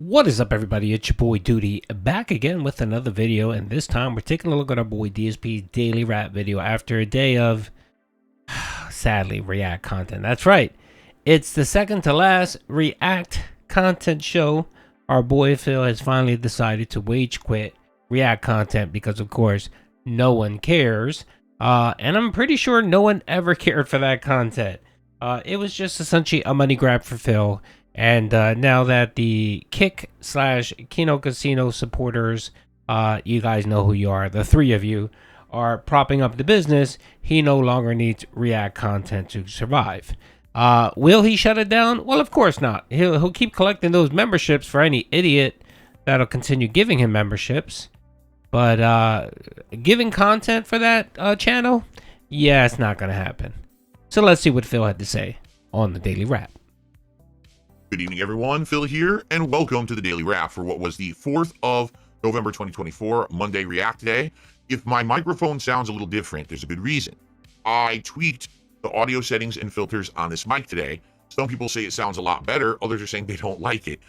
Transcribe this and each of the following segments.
What is up, everybody? It's your boy Doody, back again with another video, and this time we're taking a look at our boy DSP's daily rap video after a day of, sadly, React content. That's right, it's the second to last React content show. Our boy Phil has finally decided to wage quit React content because, of course, no one cares, and I'm pretty sure no one ever cared for that content. It was just essentially a money grab for Phil. And now that the Kick/Kino Casino supporters, you guys know who you are, the three of you, are propping up the business, he no longer needs React content to survive. Will he shut it down? Well, of course not. He'll keep collecting those memberships for any idiot that'll continue giving him memberships. But giving content for that channel, yeah, it's not going to happen. So let's see what Phil had to say on the Daily Wrap. Good evening, everyone. Phil here, and welcome to the Daily Wrap for what was the 4th of November 2024, Monday React Day. If my microphone sounds a little different, there's a good reason. I tweaked the audio settings and filters on this mic today. Some people say it sounds a lot better. Others are saying they don't like it.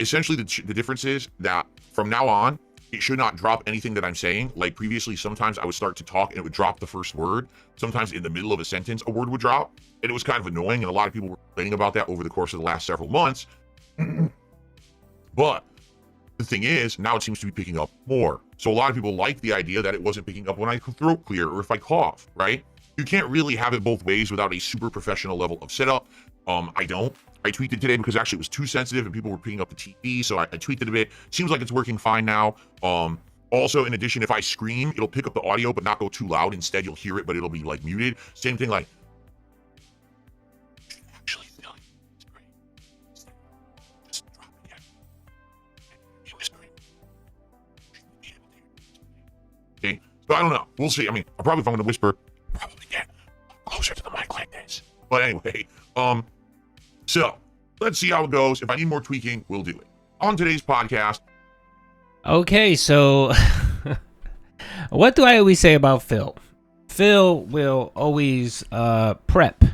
Essentially, the difference is that from now on, it should not drop anything that I'm saying. Like previously, sometimes I would start to talk and it would drop the first word. Sometimes in the middle of a sentence, a word would drop. And it was kind of annoying, and a lot of people were complaining about that over the course of the last several months. But the thing is, now it seems to be picking up more. So a lot of people like the idea that it wasn't picking up when I throat clear or if I cough, right? You can't really have it both ways without a super professional level of setup. I don't. I tweaked it today because actually it was too sensitive and people were picking up the TV, so I tweaked it a bit. Seems like it's working fine now. Also, in addition, if I scream, it'll pick up the audio but not go too loud. Instead, you'll hear it, but it'll be like muted. Same thing, like, actually, it's great. Just drop it, yeah. And whispering. Okay, so I don't know. We'll see. I mean, if I'm going to whisper, probably get closer to the mic like this. But anyway, so let's see how it goes. If I need more tweaking, we'll do it. On today's podcast. Okay, so what do I always say about Phil? Phil will always prep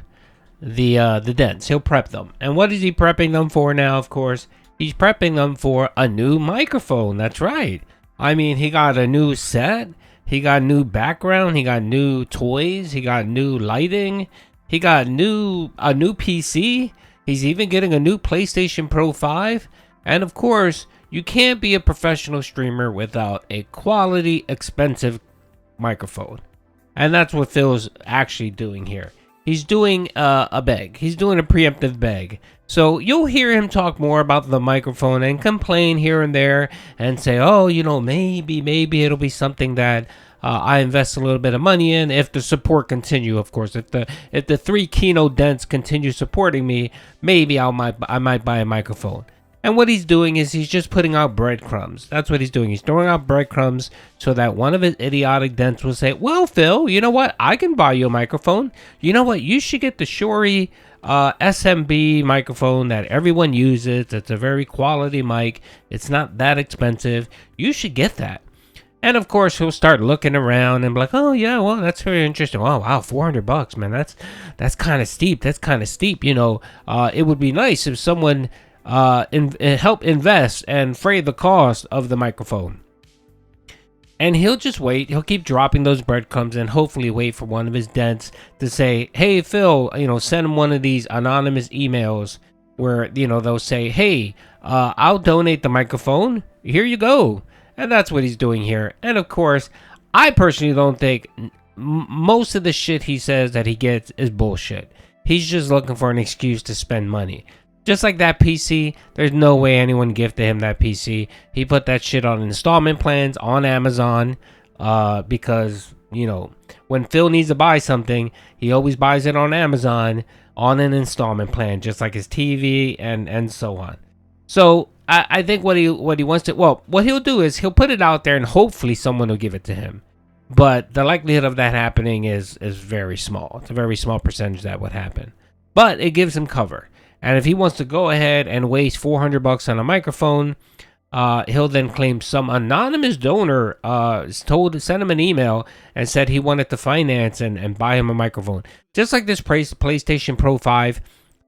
the dents. He'll prep them. And what is he prepping them for now, of course? He's prepping them for a new microphone. That's right. I mean, he got a new set. He got new background. He got new toys. He got new lighting. He got a new PC. He's even getting a new PlayStation Pro 5. And of course, you can't be a professional streamer without a quality, expensive microphone. And that's what Phil's actually doing here. He's doing a beg. He's doing a preemptive beg. So you'll hear him talk more about the microphone and complain here and there and say, oh, you know, maybe it'll be something that I invest a little bit of money in if the support continue, of course. If the three Kino dents continue supporting me, maybe I might buy a microphone. And what he's doing is he's just putting out breadcrumbs. That's what he's doing. He's throwing out breadcrumbs so that one of his idiotic dents will say, well, Phil, you know what? I can buy you a microphone. You know what? You should get the Shure SMB microphone that everyone uses. It's a very quality mic. It's not that expensive. You should get that. And of course, he'll start looking around and be like, oh, yeah, well, that's very interesting. Oh, wow, $400, man. That's kind of steep. That's kind of steep. You know, it would be nice if someone help invest and fray the cost of the microphone. And he'll just wait. He'll keep dropping those breadcrumbs and hopefully wait for one of his dents to say, hey, Phil, you know, send him one of these anonymous emails where, you know, they'll say, hey, I'll donate the microphone. Here you go. And that's what he's doing here. And of course, I personally don't think most of the shit he says that he gets is bullshit. He's just looking for an excuse to spend money. Just like that PC, there's no way anyone gifted him that PC. He put that shit on installment plans on Amazon because, you know, when Phil needs to buy something, he always buys it on Amazon on an installment plan, just like his TV and so on. So I think what he wants to, well, what he'll do is he'll put it out there and hopefully someone will give it to him. But the likelihood of that happening is very small. It's a very small percentage that would happen. But it gives him cover. And if he wants to go ahead and waste $400 on a microphone, he'll then claim some anonymous donor sent him an email and said he wanted to finance and buy him a microphone. Just like this PlayStation Pro 5,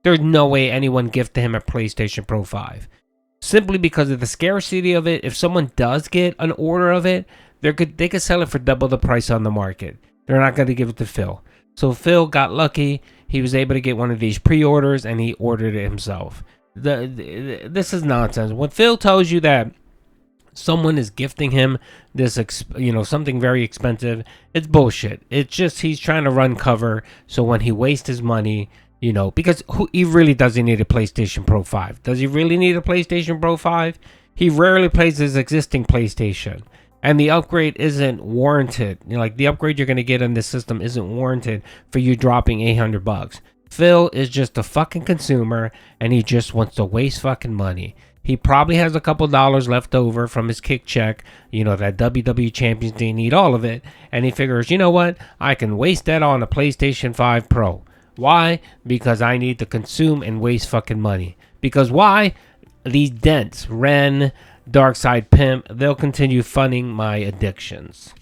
there's no way anyone gifted him a PlayStation Pro 5. simply because of the scarcity of it. If someone does get an order of it, they could sell it for double the price on the market. They're not going to give it to Phil. So Phil got lucky. He was able to get one of these pre-orders, and he ordered it himself. This is nonsense. When Phil tells you that someone is gifting him this, something very expensive, it's bullshit. It's just he's trying to run cover. So when he wastes his money, because he really doesn't need a PlayStation Pro 5. Does he really need a PlayStation Pro 5? He rarely plays his existing PlayStation. And the upgrade isn't warranted. The upgrade you're going to get in this system isn't warranted for you dropping $800. Phil is just a fucking consumer, and he just wants to waste fucking money. He probably has a couple dollars left over from his kick check, that WWE Champions didn't need all of it, and he figures, you know what, I can waste that on a PlayStation 5 Pro. Why? Because I need to consume and waste fucking money. Because why? These dents, Ren, Darkside Pimp, they'll continue funding my addictions.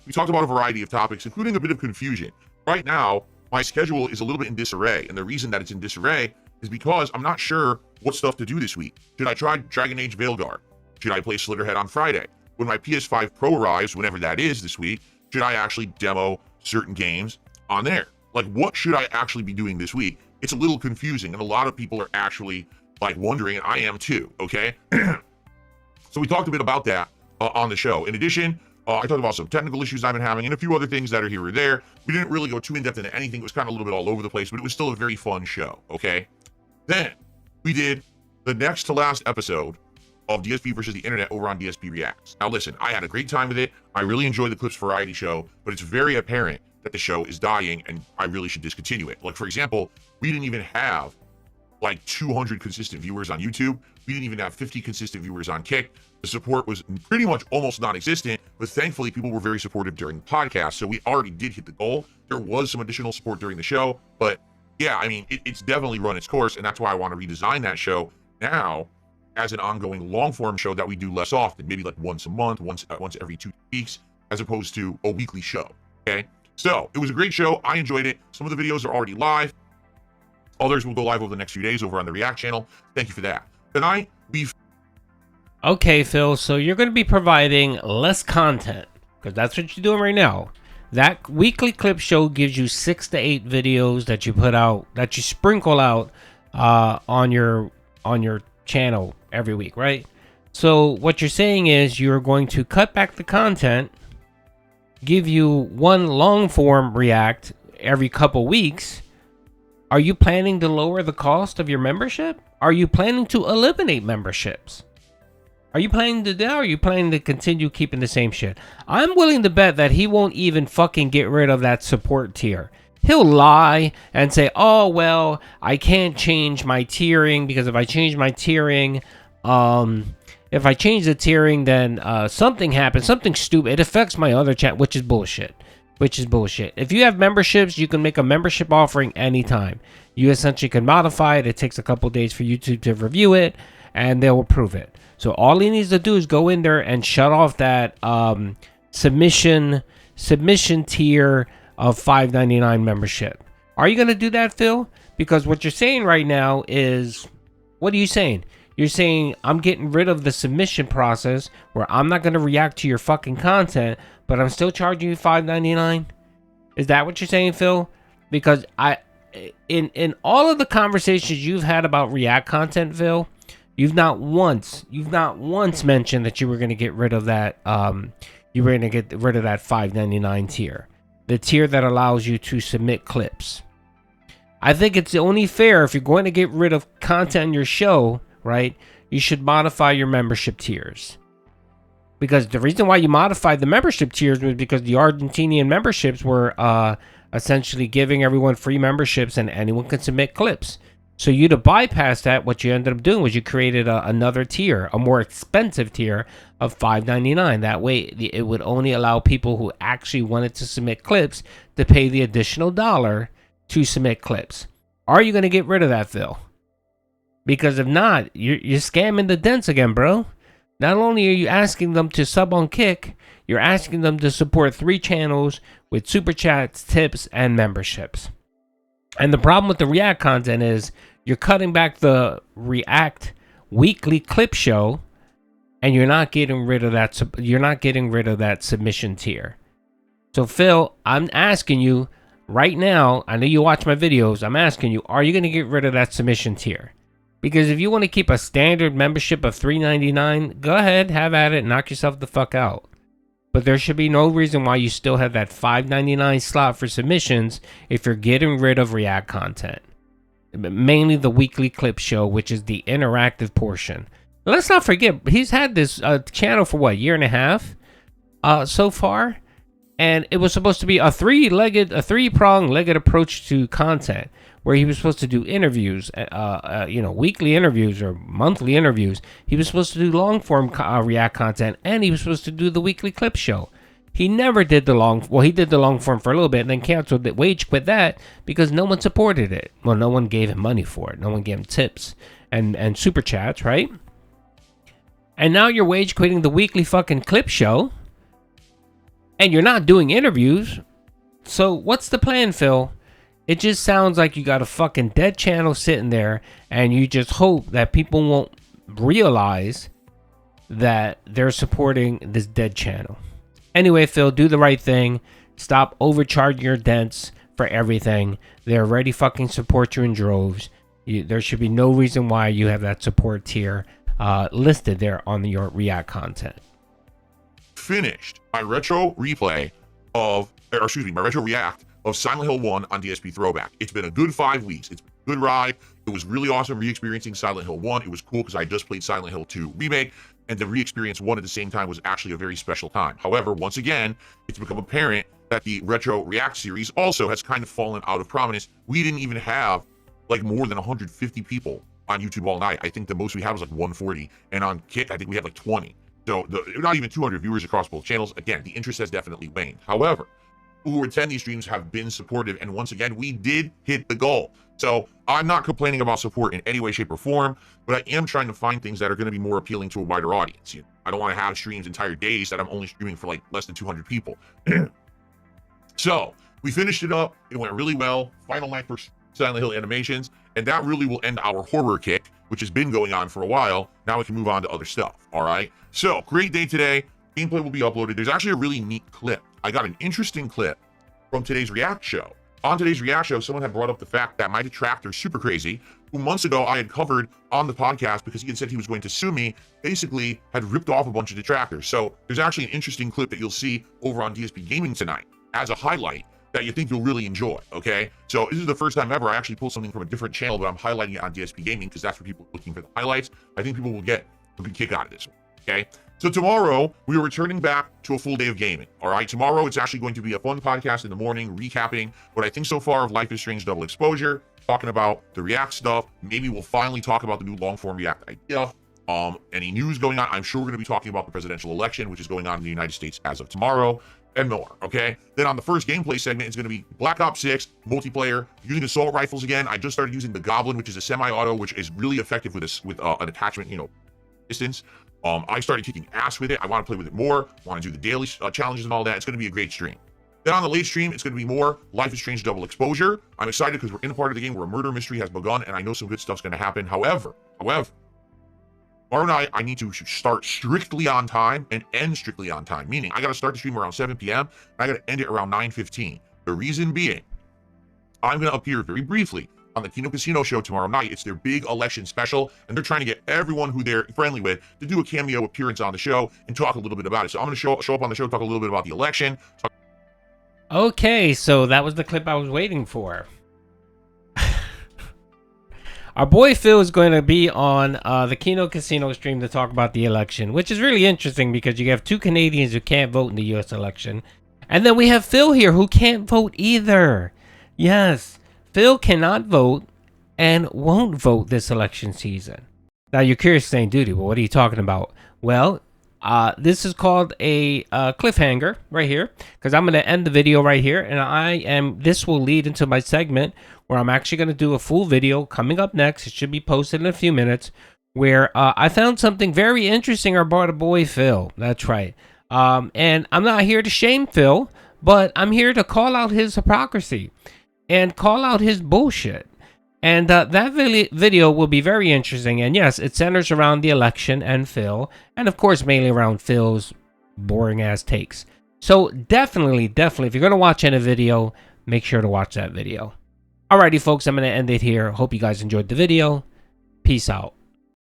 We talked about a variety of topics, including a bit of confusion. Right now, my schedule is a little bit in disarray, and the reason that it's in disarray is because I'm not sure what stuff to do this week. Should I try Dragon Age Veilguard? Should I play Slitterhead on Friday? When my PS5 Pro arrives, whenever that is this week, should I actually demo certain games on there? What should I actually be doing this week? It's a little confusing, and a lot of people are actually wondering, and I am too, okay? So we talked a bit about that on the show. In addition, I talked about some technical issues I've been having and a few other things that are here or there. We didn't really go too in-depth into anything. It was kind of a little bit all over the place, but it was still a very fun show, okay? Then we did the next to last episode of DSP versus the Internet over on DSP Reacts. Now listen, I had a great time with it. I really enjoyed the Clips Variety show, but it's very apparent that the show is dying and I really should discontinue it. For example, we didn't even have 200 consistent viewers on YouTube. We didn't even have 50 consistent viewers on Kick. The support was pretty much almost non-existent, but thankfully people were very supportive during the podcast, so we already did hit the goal. There was some additional support during the show, but yeah, I mean, it's definitely run its course, and that's why I want to redesign that show now as an ongoing long-form show that we do less often, maybe once a month, once every 2 weeks, as opposed to a weekly show, okay? So, it was a great show. I enjoyed it. Some of the videos are already live. Others will go live over the next few days over on the React channel. Thank you for that. Tonight, Okay, Phil, so you're going to be providing less content, because that's what you're doing right now. That weekly clip show gives you 6 to 8 videos that you put out, that you sprinkle out on your channel every week, right? So what you're saying is you're going to cut back the content, give you one long form React every couple weeks. Are you planning to lower the cost of your membership? Are you planning to eliminate memberships? Are you planning to do that, or are you planning to continue keeping the same shit? I'm willing to bet that he won't even fucking get rid of that support tier. He'll lie and say, oh, well, I can't change my tiering because if I change my tiering, if I change the tiering, then something happens, something stupid. It affects my other chat, which is bullshit. If you have memberships, you can make a membership offering anytime. You essentially can modify it. It takes a couple days for YouTube to review it, and they'll approve it. So all he needs to do is go in there and shut off that submission tier of $5.99 membership. Are you going to do that, Phil? Because what you're saying right now is, what are you saying? You're saying I'm getting rid of the submission process where I'm not going to react to your fucking content, but I'm still charging you $5.99? Is that what you're saying, Phil? Because in all of the conversations you've had about React content, Phil, you've not once mentioned that you were going to get rid of that. You were going to get rid of that $5.99 tier, the tier that allows you to submit clips. I think it's only fair if you're going to get rid of content on your show, right? You should modify your membership tiers. Because the reason why you modified the membership tiers was because the Argentinian memberships were essentially giving everyone free memberships and anyone can submit clips. So you to bypass that, what you ended up doing was you created another tier, a more expensive tier of $5.99. That way it would only allow people who actually wanted to submit clips to pay the additional $1 to submit clips. Are you going to get rid of that, Phil? Because if not, you're scamming the dents again, bro. Not only are you asking them to sub on Kick, you're asking them to support 3 channels with super chats, tips, and memberships. And the problem with the React content is you're cutting back the React weekly clip show, and you're not getting rid of that. You're not getting rid of that submission tier. So Phil, I'm asking you right now. I know you watch my videos. I'm asking you, are you going to get rid of that submission tier? Because if you want to keep a standard membership of $3.99, go ahead, have at it, knock yourself the fuck out. But there should be no reason why you still have that $5.99 slot for submissions if you're getting rid of React content. Mainly the weekly clip show, which is the interactive portion. Let's not forget, he's had this channel for what, year and a half so far? And it was supposed to be a three-pronged legged approach to content, where he was supposed to do interviews, weekly interviews or monthly interviews. He was supposed to do long-form React content, and he was supposed to do the weekly clip show. He never did he did the long-form for a little bit, and then canceled it, wage quit that, because no one supported it. Well, no one gave him money for it. No one gave him tips and super chats, right? And now you're wage quitting the weekly fucking clip show, and you're not doing interviews. So what's the plan, Phil? It just sounds like you got a fucking dead channel sitting there, and you just hope that people won't realize that they're supporting this dead channel. Anyway, Phil, do the right thing. Stop overcharging your dents for everything. They already fucking support you in droves. There should be no reason why you have that support tier listed there on your React content. Finished my retro react of Silent Hill 1 on DSP Throwback. It's been a good 5 weeks. It's been a good ride. It was really awesome re-experiencing Silent Hill 1. It was cool because I just played Silent Hill 2 Remake, and the re-experience 1 at the same time was actually a very special time. However, once again, it's become apparent that the Retro React series also has kind of fallen out of prominence. We didn't even have like more than 150 people on YouTube all night. I think the most we had was like 140, and on Kick, I think we had like 20. So not even 200 viewers across both channels. Again, the interest has definitely waned. However, people who attend these streams have been supportive, and once again, we did hit the goal. So I'm not complaining about support in any way, shape, or form, but I am trying to find things that are going to be more appealing to a wider audience. I don't want to have streams entire days that I'm only streaming for like less than 200 people. So we finished it up. It went really well. Final night for Silent Hill Animations, and that really will end our horror kick, which has been going on for a while. Now we can move on to other stuff. All right. So great day today. Gameplay will be uploaded. There's actually a really neat clip. I got an interesting clip from today's React show. On today's React show, someone had brought up the fact that my detractor, Super Crazy, who months ago I had covered on the podcast because he had said he was going to sue me, basically had ripped off a bunch of detractors. So there's actually an interesting clip that you'll see over on DSP Gaming tonight as a highlight that you think you'll really enjoy, okay? So this is the first time ever I actually pulled something from a different channel, but I'm highlighting it on DSP Gaming because that's where people are looking for the highlights. I think people will get a good kick out of this one, okay? So tomorrow, we are returning back to a full day of gaming, all right? Tomorrow, it's actually going to be a fun podcast in the morning, recapping what I think so far of Life is Strange Double Exposure, talking about the React stuff. Maybe we'll finally talk about the new long-form React idea. Any news going on? I'm sure we're going to be talking about the presidential election, which is going on in the United States as of tomorrow, and more, okay? Then on the first gameplay segment, it's going to be Black Ops 6 multiplayer, using assault rifles again. I just started using the Goblin, which is a semi-auto, which is really effective with an attachment, distance. I started kicking ass with it. I want to play with it more. Want to do the daily challenges and all that. It's going to be a great stream. Then on the late stream, it's going to be more Life is Strange Double Exposure. I'm excited because we're in a part of the game where a murder mystery has begun, and I know some good stuff's going to happen. However, tomorrow night, I need to start strictly on time and end strictly on time, meaning I got to start the stream around 7 p.m. and I got to end it around 9:15. The reason being, I'm going to appear very briefly on the Kino Casino show tomorrow night. It's their big election special, and they're trying to get everyone who they're friendly with to do a cameo appearance on the show and talk a little bit about it. So I'm going to show up on the show, talk a little bit about the election. Okay, so that was the clip I was waiting for. Our boy Phil is going to be on the Kino Casino stream to talk about the election, which is really interesting because you have two Canadians who can't vote in the U.S. election. And then we have Phil here who can't vote either. Yes, Phil cannot vote and won't vote this election season. Now you're curious saying, Doody, well, what are you talking about? Well, this is called a cliffhanger right here, because I'm going to end the video right here, and this will lead into my segment where I'm actually going to do a full video coming up next. It should be posted in a few minutes, where I found something very interesting about our boy Phil. That's right. And I'm not here to shame Phil, but I'm here to call out his hypocrisy and call out his bullshit. And that video will be very interesting. And yes, it centers around the election and Phil. And of course, mainly around Phil's boring ass takes. So definitely, if you're going to watch any video, make sure to watch that video. Alrighty, folks, I'm going to end it here. Hope you guys enjoyed the video. Peace out.